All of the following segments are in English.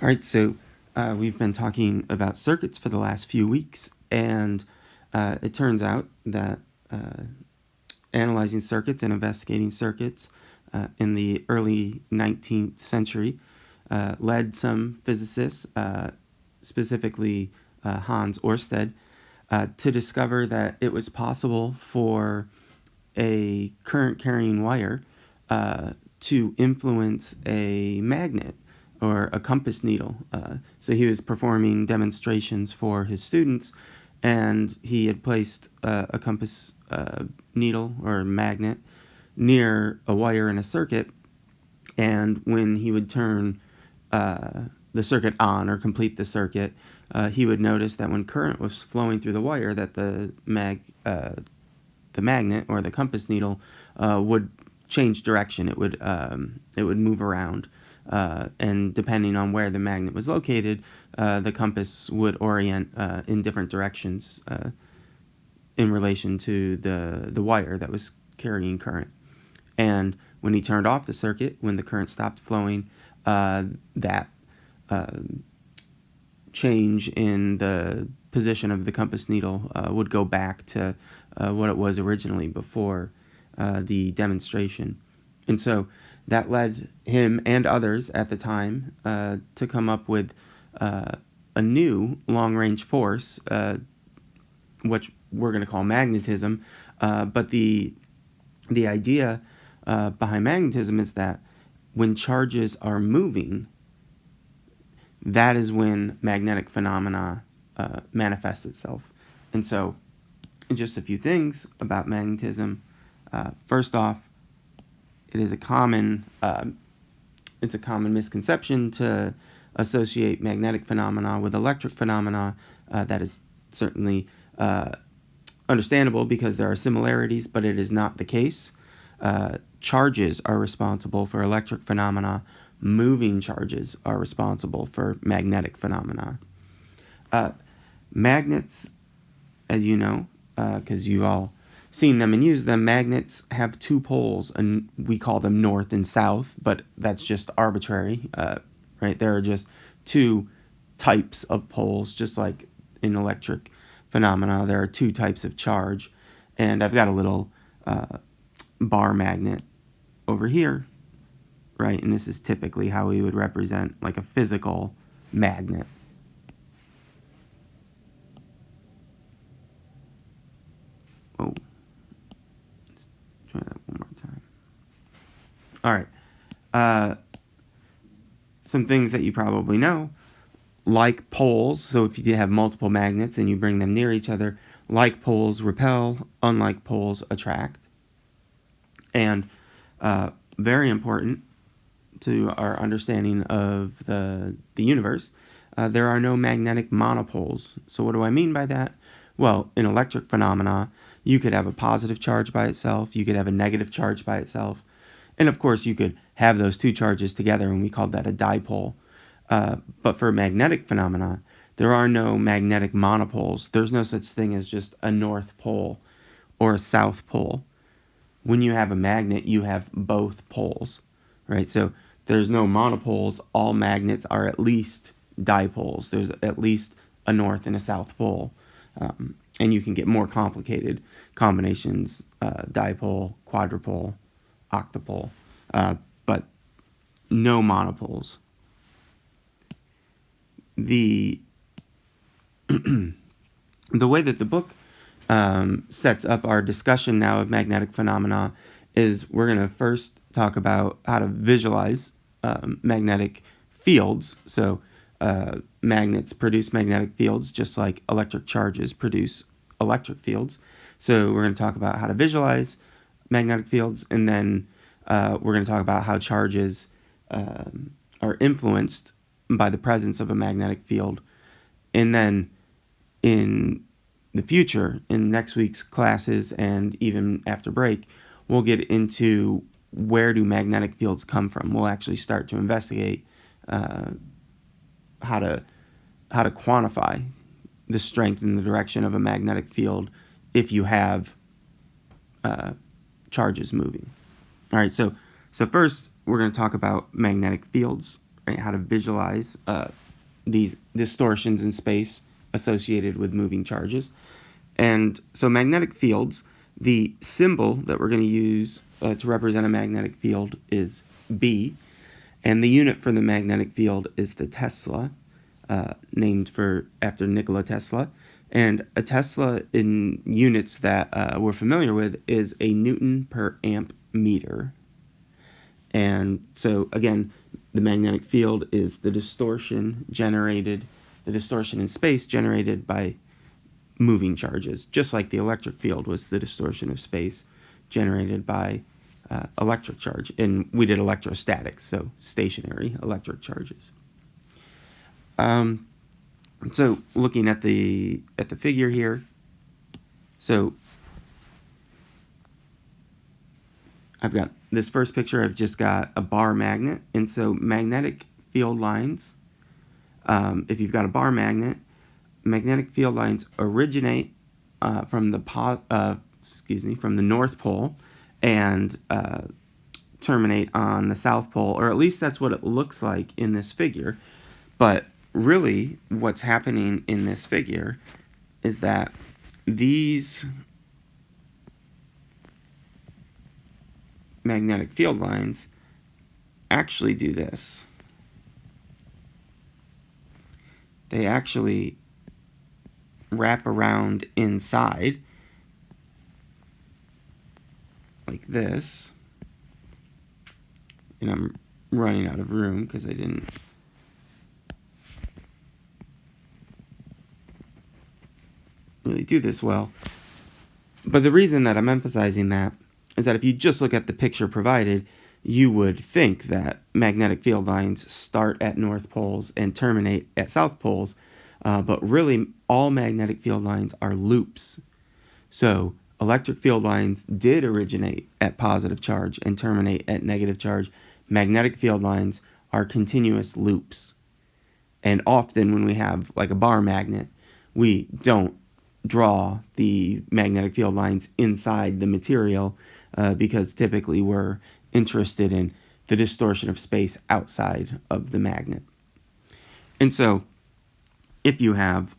All right, so we've been talking about circuits for the last few weeks, and it turns out that analyzing circuits and investigating circuits in the early 19th century led some physicists, specifically Hans Ørsted, to discover that it was possible for a current carrying wire to influence a magnet or a compass needle. So he was performing demonstrations for his students, and he had placed a compass needle or magnet near a wire in a circuit, and when he would turn the circuit on or complete the circuit, he would notice that when current was flowing through the wire, that the magnet or the compass needle would change direction. It would move around, and depending on where the magnet was located, the compass would orient in different directions in relation to the wire that was carrying current. And when he turned off the circuit, when the current stopped flowing, that change in the position of the compass needle would go back to what it was originally before the demonstration. And so that led him and others at the time to come up with a new long-range force, which we're going to call magnetism. But the idea behind magnetism is that when charges are moving, that is when magnetic phenomena manifests itself. And so, just a few things about magnetism. First off, it is a common misconception to associate magnetic phenomena with electric phenomena. That is certainly understandable because there are similarities, but it is not the case. Charges are responsible for electric phenomena. Moving charges are responsible for magnetic phenomena. Magnets, as you know, because you've all seen them and used them, magnets have two poles, and we call them north and south, but that's just arbitrary, right? There are just two types of poles, just like in electric phenomena, there are two types of charge. And I've got a little bar magnet over here, right? And this is typically how we would represent like a physical magnet. Oh, let's try that one more time. All right. Some things that you probably know, like poles. So if you have multiple magnets and you bring them near each other, like poles repel, unlike poles attract. And very important to our understanding of the universe, there are no magnetic monopoles. So what do I mean by that? Well, in electric phenomena, you could have a positive charge by itself, you could have a negative charge by itself, and of course you could have those two charges together, and we call that a dipole. But for magnetic phenomena, there are no magnetic monopoles. There's no such thing as just a north pole or a south pole. When you have a magnet, you have both poles, right? So there's no monopoles. All magnets are at least dipoles. There's at least a north and a south pole. And you can get more complicated combinations, dipole, quadrupole, octupole, but no monopoles. The the way that the book sets up our discussion now of magnetic phenomena is we're going to first talk about how to visualize magnetic fields. So magnets produce magnetic fields just like electric charges produce electric fields. So we're going to talk about how to visualize magnetic fields, and then we're going to talk about how charges are influenced by the presence of a magnetic field. And then in the future, in next week's classes and even after break, we'll get into where do magnetic fields come from. We'll actually start to investigate how to quantify the strength and the direction of a magnetic field if you have charges moving. All right, so first we're going to talk about magnetic fields. right? How to visualize these distortions in space associated with moving charges. And so magnetic fields, the symbol that we're going to use to represent a magnetic field is B, and the unit for the magnetic field is the Tesla, named after Nikola Tesla. And a Tesla in units that we're familiar with is a Newton per amp meter. And so again, the magnetic field is the distortion in space generated by moving charges, just like the electric field was the distortion of space generated by electric charge. And we did electrostatics, so stationary electric charges. So looking at the figure here, so I've got this first picture. I've just got a bar magnet, and so magnetic field lines. If you've got a bar magnet, magnetic field lines originate from the North Pole and terminate on the South Pole, or at least that's what it looks like in this figure. But really, what's happening in this figure is that these magnetic field lines actually do this. They actually wrap around inside like this. And I'm running out of room because I didn't really do this well. But the reason that I'm emphasizing that is that if you just look at the picture provided, you would think that magnetic field lines start at north poles and terminate at south poles, but really all magnetic field lines are loops. So electric field lines did originate at positive charge and terminate at negative charge. Magnetic field lines are continuous loops. And often when we have like a bar magnet, we don't draw the magnetic field lines inside the material because typically we're interested in the distortion of space outside of the magnet. And so if you have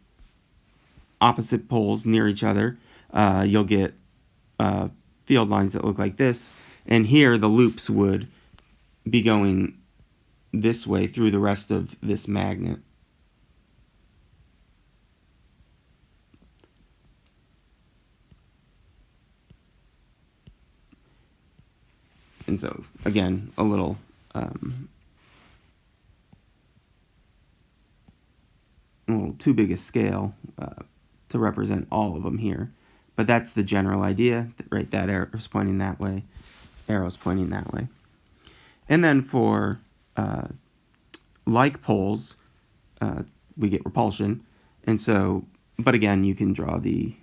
opposite poles near each other, you'll get field lines that look like this. And here the loops would be going this way through the rest of this magnet. And so, again, a little too big a scale to represent all of them here. But that's the general idea, right? That arrow's pointing that way, arrow's pointing that way. And then for like poles, we get repulsion. And so, but again, you can draw the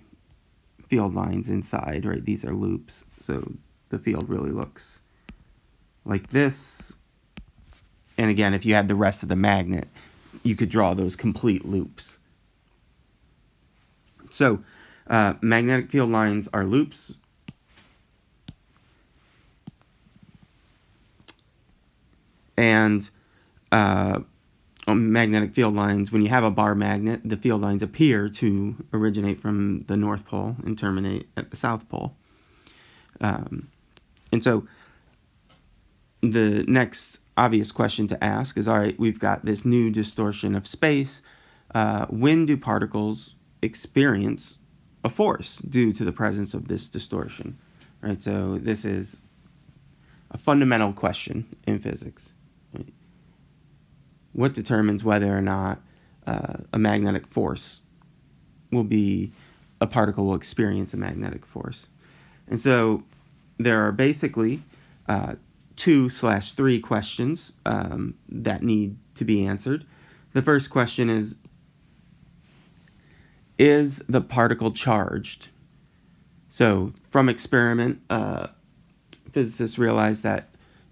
field lines inside, right? These are loops, so the field really looks like this. And again, if you had the rest of the magnet, you could draw those complete loops. So magnetic field lines are loops. And magnetic field lines, when you have a bar magnet, the field lines appear to originate from the North Pole and terminate at the South Pole. And so the next obvious question to ask is, all right, we've got this new distortion of space. When do particles experience a force due to the presence of this distortion? Right, so this is a fundamental question in physics. Right? What determines whether or not a magnetic force a particle will experience a magnetic force? And so there are basically 2/3 questions that need to be answered. The first question is the particle charged? So from experiment, physicists realized that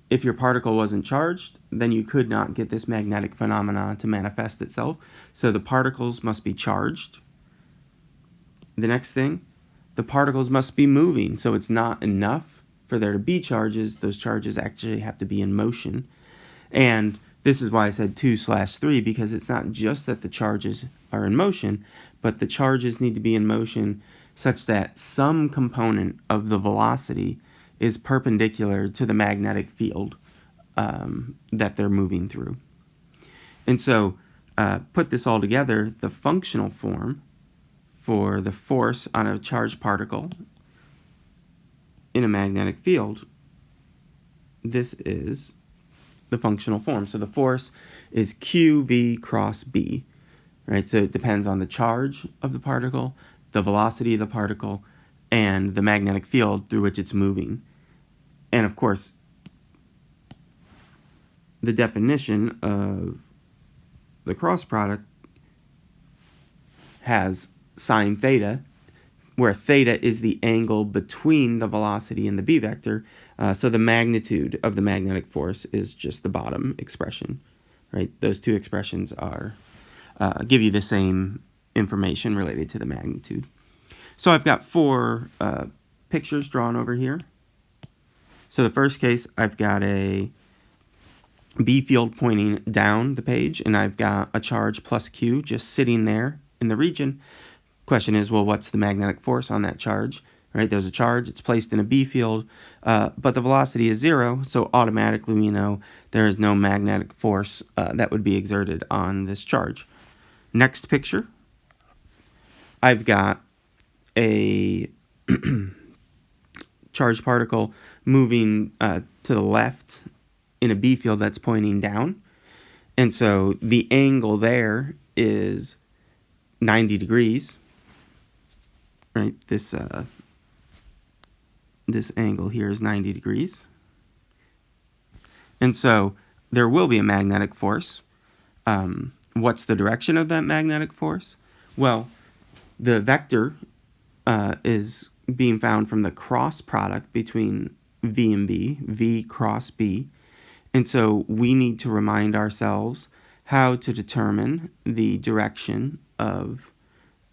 if your particle wasn't charged, then you could not get this magnetic phenomenon to manifest itself. So the particles must be charged. The next thing, the particles must be moving. So it's not enough for there to be charges. Those charges actually have to be in motion. And This is why I said 2/3, because it's not just that the charges are in motion, but the charges need to be in motion such that some component of the velocity is perpendicular to the magnetic field that they're moving through. And so put this all together, the functional form for the force on a charged particle in a magnetic field, this is the functional form. So the force is QV cross B, right? So it depends on the charge of the particle, the velocity of the particle, and the magnetic field through which it's moving. And of course, the definition of the cross product has sine theta, where theta is the angle between the velocity and the b vector. So the magnitude of the magnetic force is just the bottom expression, right? Those two expressions are give you the same information related to the magnitude. So I've got four pictures drawn over here. So the first case, I've got a B field pointing down the page, and I've got a charge plus Q just sitting there in the region. Question is, well, what's the magnetic force on that charge? Right, there's a charge, it's placed in a B field, but the velocity is 0, so automatically we know there is no magnetic force that would be exerted on this charge. Next picture, I've got a charged particle moving to the left in a B field that's pointing down, and so the angle there is 90 degrees, right? This angle here is 90 degrees. And so there will be a magnetic force. What's the direction of that magnetic force? Well, the vector is being found from the cross product between V and B, V cross B. And so we need to remind ourselves how to determine the direction of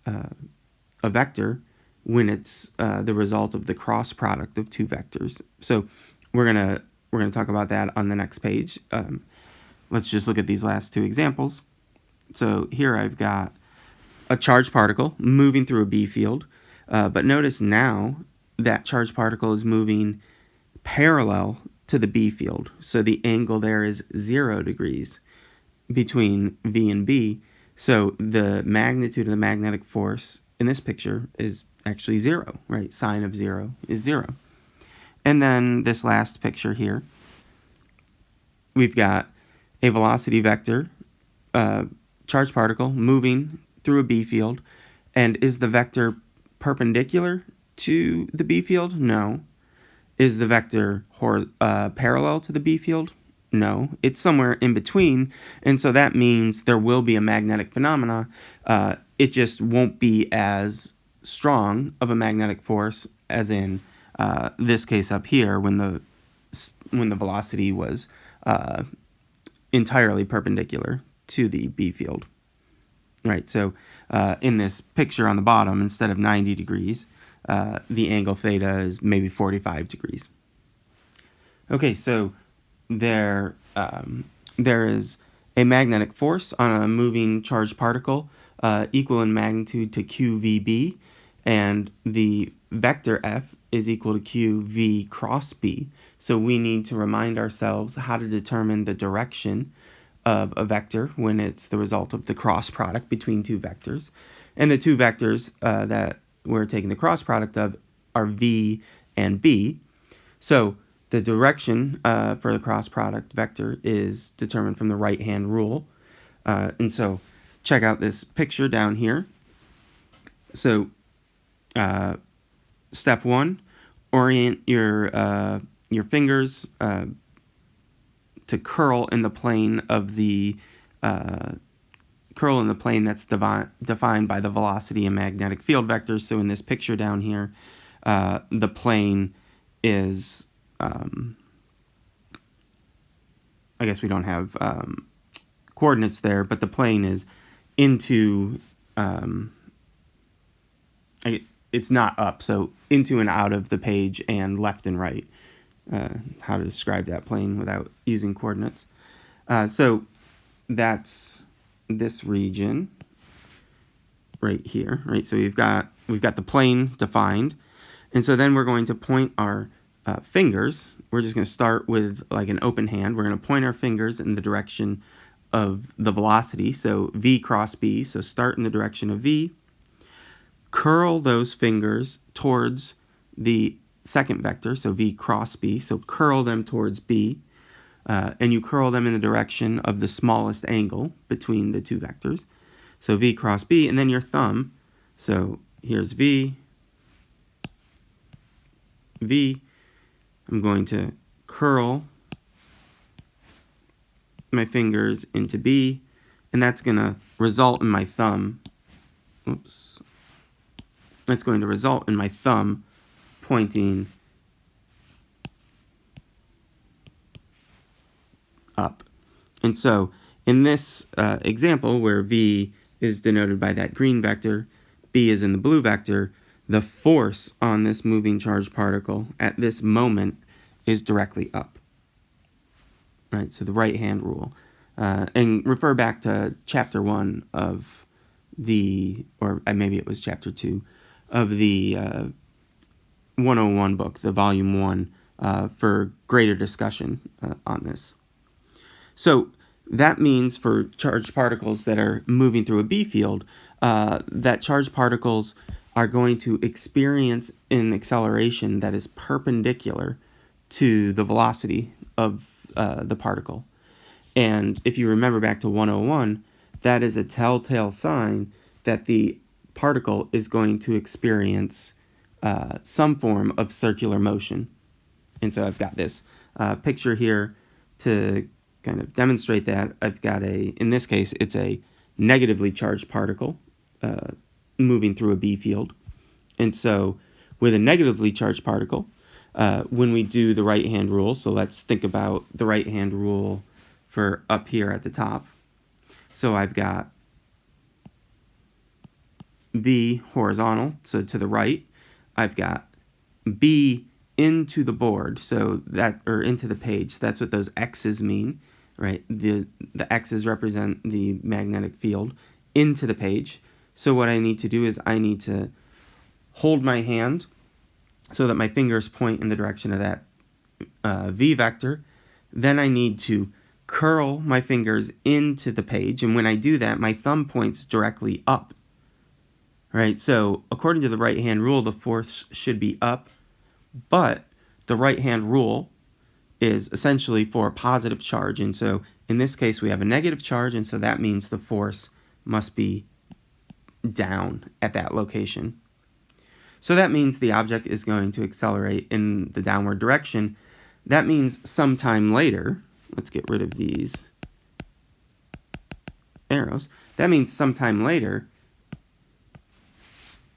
a vector when it's the result of the cross product of two vectors. So we're gonna talk about that on the next page. Let's just look at these last two examples. So here I've got a charged particle moving through a B field, but notice now that charged particle is moving parallel to the B field. So the angle there is 0 degrees between V and B. So the magnitude of the magnetic force in this picture is actually 0, right? Sine of 0 is 0. And then this last picture here, we've got a velocity vector, charged particle moving through a B field. And is the vector perpendicular to the B field? No. Is the vector parallel to the B field? No. It's somewhere in between, and so that means there will be a magnetic phenomena. It just won't be as strong of a magnetic force as in this case up here when the velocity was entirely perpendicular to the B field. Right, so in this picture on the bottom, instead of 90 degrees, the angle theta is maybe 45 degrees. Okay, so there is a magnetic force on a moving charged particle equal in magnitude to QVB, and the vector F is equal to QV cross B. So we need to remind ourselves how to determine the direction of a vector when it's the result of the cross product between two vectors. And the two vectors that we're taking the cross product of are V and B. So the direction for the cross product vector is determined from the right-hand rule. And so check out this picture down here. So step 1, orient your fingers to curl in the plane of the that's defined by the velocity and magnetic field vectors. So in this picture down here, the plane is I guess we don't have coordinates there, but the plane is into it's not up, so into and out of the page and left and right. How to describe that plane without using coordinates. So that's this region right here, right? So we've got the plane defined, and so then we're going to point our fingers. We're just going to start with like an open hand. We're going to point our fingers in the direction of the velocity, so v cross b. So start in the direction of v, curl those fingers towards the second vector, so v cross b. So curl them towards b, and you curl them in the direction of the smallest angle between the two vectors. So v cross b, and then your thumb. So here's v, v. I'm going to curl my fingers into b, and that's going to result in my thumb. Oops. That's going to result in my thumb pointing up. And so in this example where v is denoted by that green vector, b is in the blue vector, the force on this moving charged particle at this moment is directly up. Right, so the right-hand rule. And refer back to chapter 1 of the, or maybe it was chapter 2, of the 101 book, the volume 1, for greater discussion on this. So that means for charged particles that are moving through a B field, that charged particles are going to experience an acceleration that is perpendicular to the velocity of the particle. And if you remember back to 101, that is a telltale sign that the particle is going to experience some form of circular motion. And so I've got this picture here to kind of demonstrate that. I've got in this case, it's a negatively charged particle moving through a B field. And so with a negatively charged particle, when we do the right-hand rule, so let's think about the right-hand rule for up here at the top. So I've got V horizontal, so to the right. I've got B into the board, so that, or into the page. So that's what those X's mean, right? The X's represent the magnetic field into the page. So what I need to do is I need to hold my hand so that my fingers point in the direction of that V vector. Then I need to curl my fingers into the page, and when I do that, my thumb points directly up. Right? So according to the right-hand rule, the force should be up, but the right-hand rule is essentially for a positive charge, and so in this case we have a negative charge, and so that means the force must be down at that location. So that means the object is going to accelerate in the downward direction. That means sometime later, let's get rid of these arrows. That means sometime later,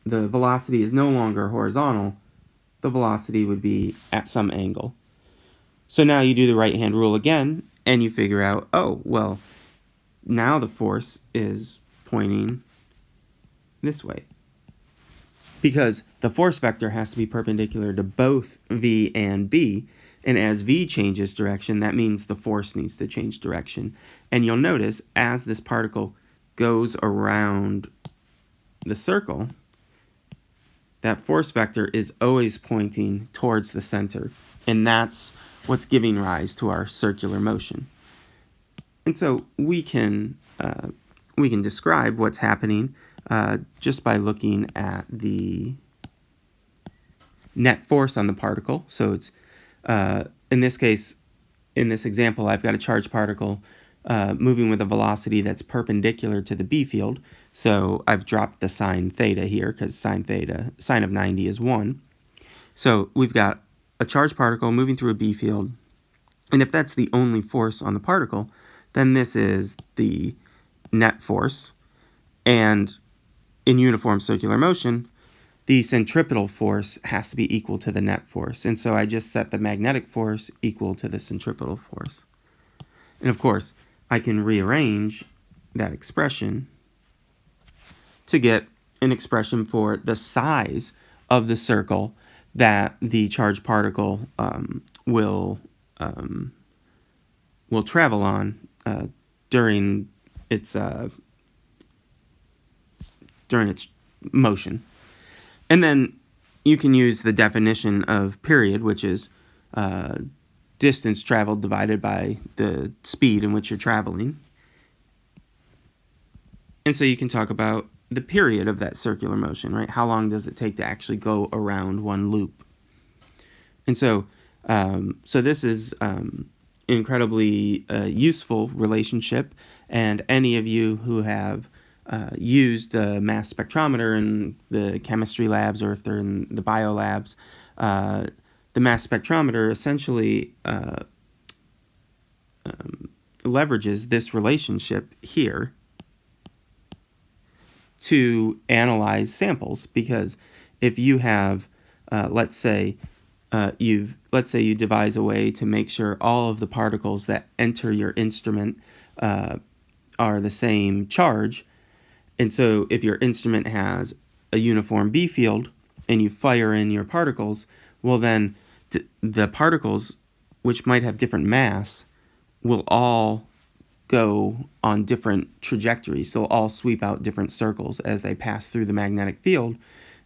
the velocity is no longer horizontal. The velocity would be at some angle. So now you do the right-hand rule again, and you figure out, oh, well, now the force is pointing this way, because the force vector has to be perpendicular to both V and B, and as V changes direction, that means the force needs to change direction. And you'll notice as this particle goes around the circle, that force vector is always pointing towards the center, and that's what's giving rise to our circular motion. And so we can describe what's happening just by looking at the net force on the particle. So it's in this case, in this example, I've got a charged particle moving with a velocity that's perpendicular to the B field. So I've dropped the sine theta here because sine of 90 is 1. So we've got a charged particle moving through a B field. And if that's the only force on the particle, then this is the net force. And in uniform circular motion, the centripetal force has to be equal to the net force. And so I just set the magnetic force equal to the centripetal force. And of course, I can rearrange that expression to get an expression for the size of the circle that the charged particle will travel on during its motion. And then you can use the definition of period, which is distance traveled divided by the speed in which you're traveling. And so you can talk about the period of that circular motion, right? How long does it take to actually go around one loop? And so this is incredibly useful relationship, and any of you who have used the mass spectrometer in the chemistry labs, or if they're in the bio labs, the mass spectrometer essentially leverages this relationship here to analyze samples, because if you have, let's say you devise a way to make sure all of the particles that enter your instrument are the same charge, and so if your instrument has a uniform B field and you fire in your particles, well then the particles, which might have different mass, will all go on different trajectories. So all sweep out different circles as they pass through the magnetic field.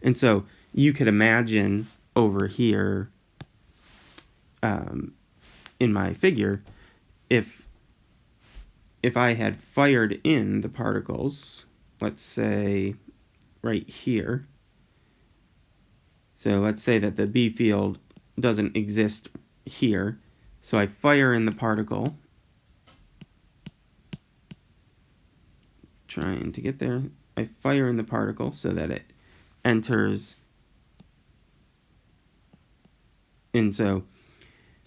And so you could imagine over here in my figure, if I had fired in the particles, let's say right here. So let's say that the B field doesn't exist here. So I fire in the particle, trying to get there. I fire in the particle so that it enters, and so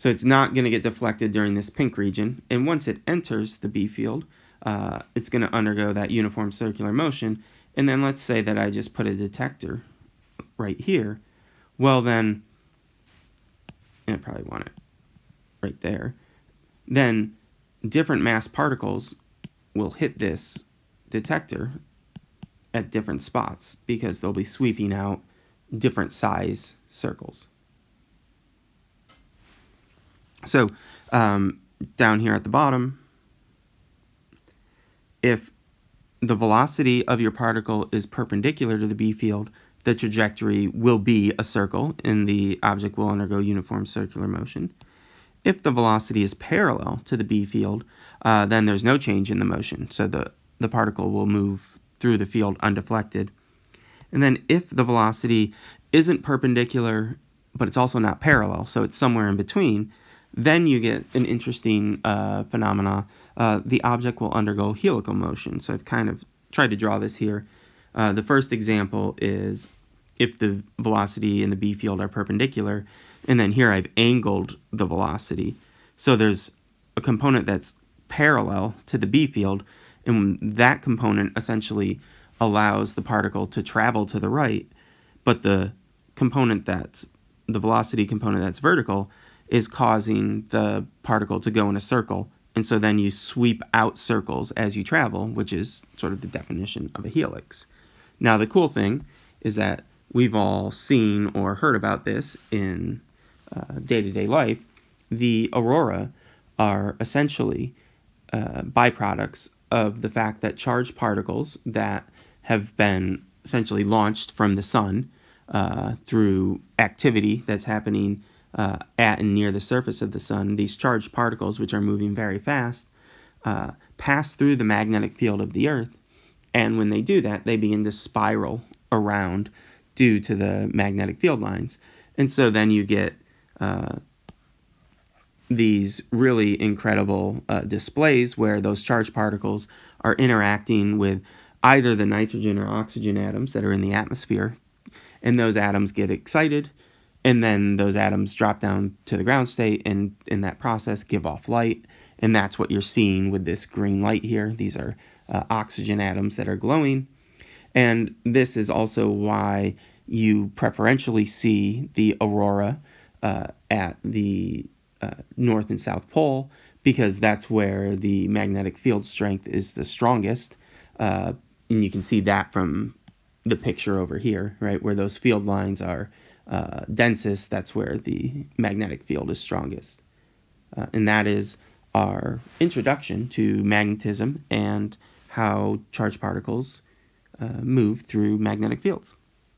it's not going to get deflected during this pink region. And once it enters the B field, it's going to undergo that uniform circular motion. And then let's say that I just put a detector right here. Well then, and I probably want it right there, then different mass particles will hit this detector at different spots, because they'll be sweeping out different size circles. So down here at the bottom, if the velocity of your particle is perpendicular to the B field, the trajectory will be a circle and the object will undergo uniform circular motion. If the velocity is parallel to the B field, then there's no change in the motion, so the particle will move through the field undeflected. And then if the velocity isn't perpendicular, but it's also not parallel, so it's somewhere in between, then you get an interesting phenomena. The object will undergo helical motion. So I've kind of tried to draw this here. The first example is if the velocity and the B field are perpendicular, and then here I've angled the velocity. So there's a component that's parallel to the B field, and that component essentially allows the particle to travel to the right, but the velocity component that's vertical is causing the particle to go in a circle, and so then you sweep out circles as you travel, which is sort of the definition of a helix. Now the cool thing is that we've all seen or heard about this in day-to-day life. The aurora are essentially byproducts of the fact that charged particles that have been essentially launched from the sun through activity that's happening at and near the surface of the sun, these charged particles, which are moving very fast, pass through the magnetic field of the Earth, and when they do that, they begin to spiral around due to the magnetic field lines. And so then you get these really incredible displays where those charged particles are interacting with either the nitrogen or oxygen atoms that are in the atmosphere, and those atoms get excited, and then those atoms drop down to the ground state, and in that process give off light, and that's what you're seeing with this green light here. These are oxygen atoms that are glowing, and this is also why you preferentially see the aurora at the North and South Pole, because that's where the magnetic field strength is the strongest, and you can see that from the picture over here, right, where those field lines are densest. That's where the magnetic field is strongest, and that is our introduction to magnetism and how charged particles move through magnetic fields.